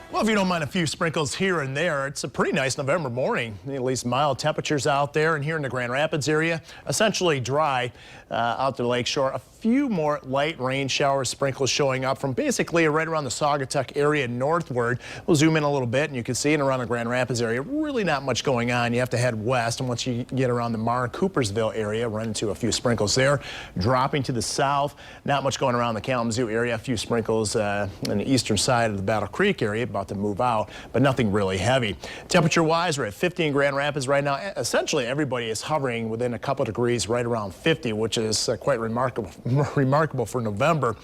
Well, if you don't mind a few sprinkles here and there, it's a pretty nice November morning. At least mild temperatures out there, and here in the Grand Rapids area, essentially dry out to the lakeshore. A few more light rain showers, sprinkles showing up from basically right around the Saugatuck area northward. We'll zoom in a little bit, and you can see it around the Grand Rapids area. Really not much going on. You have to head west, and once you get around the Coopersville area, run into a few sprinkles there. Dropping to the south, not much going around the Kalamazoo area. A few sprinkles on the eastern side of the Battle Creek area, about to move out, but nothing really heavy. Temperature-wise, we're at 50 in Grand Rapids right now. Essentially, everybody is hovering within a couple degrees right around 50, which is quite remarkable for November.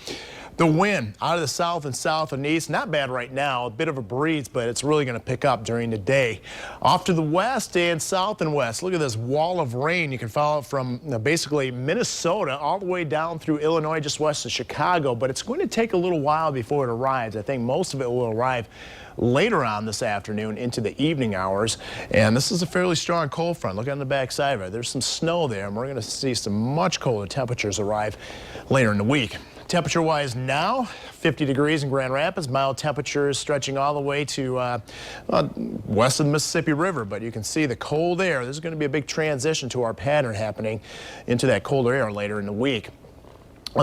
The wind out of the south and east, not bad right now. A bit of a breeze, but it's really going to pick up during the day. Off to the west and south and west. Look at this wall of rain. You can follow it from basically Minnesota all the way down through Illinois, just west of Chicago. But it's going to take a little while before it arrives. I think most of it will arrive later on this afternoon into the evening hours. And this is a fairly strong cold front. Look on the back side of it. There's some snow there, and we're going to see some much colder temperatures arrive later in the week. Temperature-wise now, 50 degrees in Grand Rapids. Mild temperatures stretching all the way to west of the Mississippi River. But you can see the cold air. There's going to be a big transition to our pattern happening into that colder air later in the week.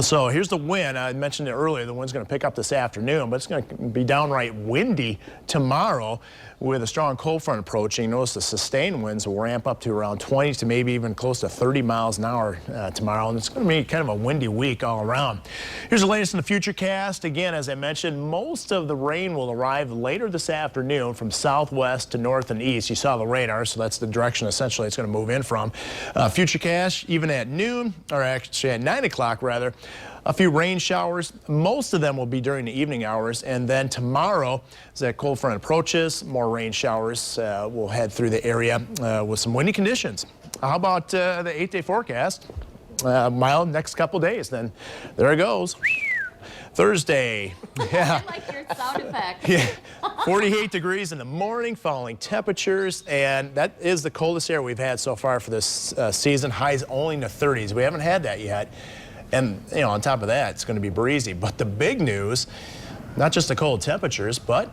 So here's the wind. I mentioned it earlier. The wind's going to pick up this afternoon, but it's going to be downright windy tomorrow with a strong cold front approaching. Notice the sustained winds will ramp up to around 20 to maybe even close to 30 miles an hour tomorrow, and it's going to be kind of a windy week all around. Here's the latest in the futurecast. Again, as I mentioned, most of the rain will arrive later this afternoon from southwest to north and east. You saw the radar, so that's the direction essentially it's going to move in from. Futurecast, even at noon, or actually at 9 o'clock rather, a few rain showers. Most of them will be during the evening hours, and then tomorrow, as that cold front approaches, more rain showers will head through the area with some windy conditions. How about the 8-day forecast? Mild next couple days. Then there it goes. Thursday. Yeah. I like your sound effect. Yeah. 48 degrees in the morning, falling temperatures, and that is the coldest air we've had so far for this season. Highs only in the 30s. We haven't had that yet. And, you know, on top of that, it's going to be breezy. But the big news, not just the cold temperatures, but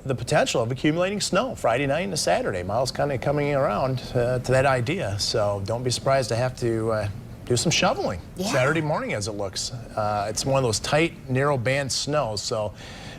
the potential of accumulating snow Friday night into Saturday. Miles kind of coming around to that idea. So don't be surprised to have to do some shoveling Saturday morning as it looks. It's one of those tight, narrow band snows. So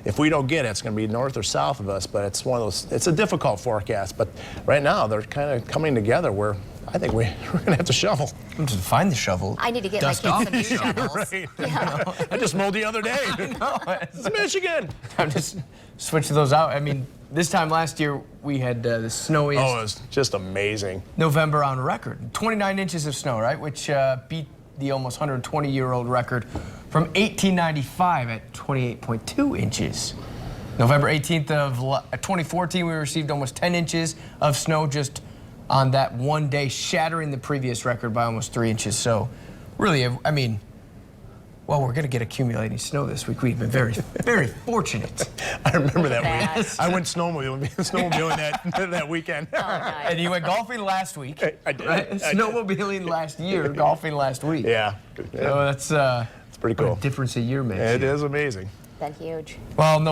if we don't get it, it's going to be north or south of us. But it's one of those, it's a difficult forecast. But right now, they're kind of coming together where I think we're going to have to shovel. I'm just find the shovel. I need to get my kids some new shovels. Right. Yeah. I just mowed the other day. I know. It's Michigan. I'm just switching those out. I mean, this time last year, we had the snowiest. Oh, it was just amazing. November on record. 29 inches of snow, right? Which beat the almost 120-year-old record from 1895 at 28.2 inches. November 18th of 2014, we received almost 10 inches of snow just on that one day, shattering the previous record by almost 3 inches. So really, I mean, well, we're going to get accumulating snow this week. We've been very, very fortunate. I remember that week. I went snowmobiling that weekend. Oh, nice. And you went golfing last week. I did. Right? Snowmobiling last year, golfing last week. Yeah. So that's it's pretty cool. What a difference a year makes. It is amazing. Been huge. Well, no.